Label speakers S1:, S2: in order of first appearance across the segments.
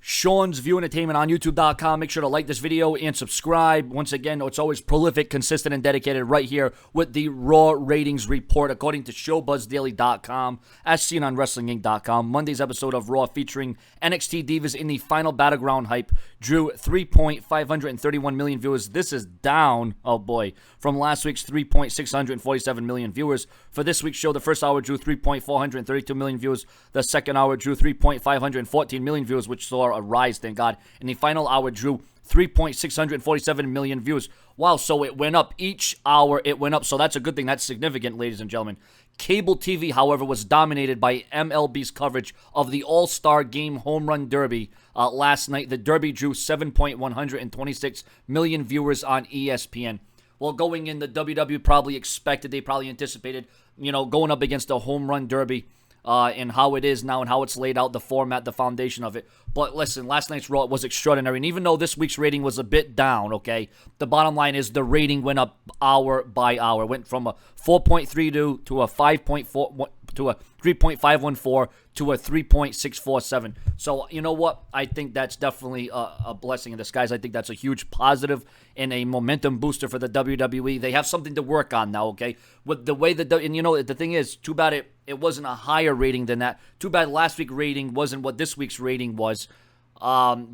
S1: Sean's View Entertainment on YouTube.com. Make sure to like this video and subscribe. Once again, it's always prolific, consistent, and dedicated right here with the Raw Ratings Report according to ShowBuzzDaily.com, as seen on WrestlingInc.com. Monday's episode of Raw featuring NXT Divas in the final Battleground hype drew 3.531 million viewers. This is down, oh boy, from last week's 3.647 million viewers. For this week's show, the first hour drew 3.432 million viewers. The second hour drew 3.514 million viewers, which saw a rise, thank God. And the final hour drew 3.647 million views. Wow, so it went up. Each hour it went up, so that's a good thing. That's significant, ladies and gentlemen. Cable TV, however, was dominated by MLB's coverage of the All-Star Game Home Run Derby last night. The Derby drew 7.126 million viewers on ESPN. Well, going in, the WWE probably expected, they probably anticipated, going up against the Home Run Derby. And how it is now and how it's laid out, the format, the foundation of it. But listen, last night's Raw was extraordinary. And even though this week's rating was a bit down, okay, the bottom line is the rating went up hour by hour. It went from a 4.32 to a 5.4 to a 3.514 to a 3.647. So, you know what? I think that's definitely a blessing in disguise. I think that's a huge positive and a momentum booster for the WWE. They have something to work on now, okay? With the way that, the thing is, too bad it wasn't a higher rating than that. Too bad last week's rating wasn't what this week's rating was,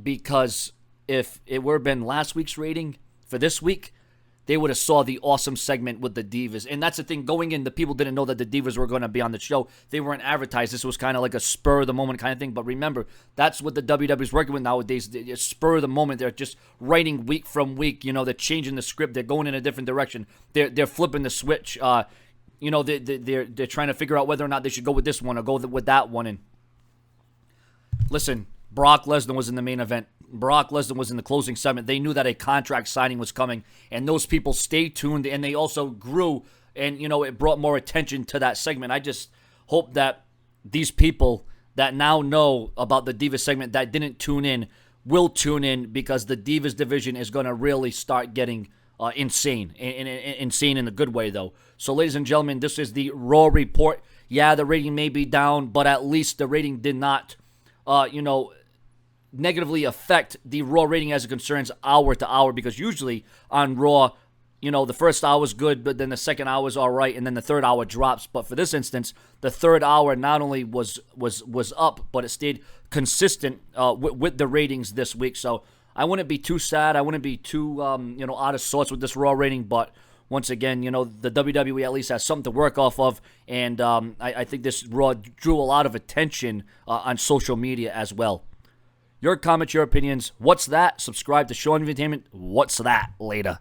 S1: because if it would have been last week's rating for this week, they would have saw the awesome segment with the Divas. And that's the thing, going in, the people didn't know that the Divas were going to be on the show. They weren't advertised. This was kind of like a spur-of-the-moment kind of thing. But remember, that's what the WWE is working with nowadays. Spur-of-the-moment. They're just writing week from week. They're changing the script. They're going in a different direction. They're flipping the switch. They're trying to figure out whether or not they should go with this one or go with that one. And listen, Brock Lesnar was in the main event. Brock Lesnar was in the closing segment. They knew that a contract signing was coming, and those people stayed tuned, and they also grew, and, it brought more attention to that segment. I just hope that these people that now know about the Divas segment that didn't tune in will tune in, because the Divas division is going to really start getting insane. Insane in a good way, though. So, ladies and gentlemen, this is the Raw Report. Yeah, the rating may be down, but at least the rating did not, negatively affect the Raw rating as it concerns hour to hour, because usually on Raw, the first hour is good, but then the second hour is all right, and then the third hour drops. But for this instance, the third hour not only was up, but it stayed consistent with the ratings this week. So I wouldn't be too sad. I wouldn't be too out of sorts with this Raw rating. But once again, the WWE at least has something to work off of, and I think this Raw drew a lot of attention on social media as well. Your comments, your opinions. What's that? Subscribe to Sean Entertainment. What's that? Later.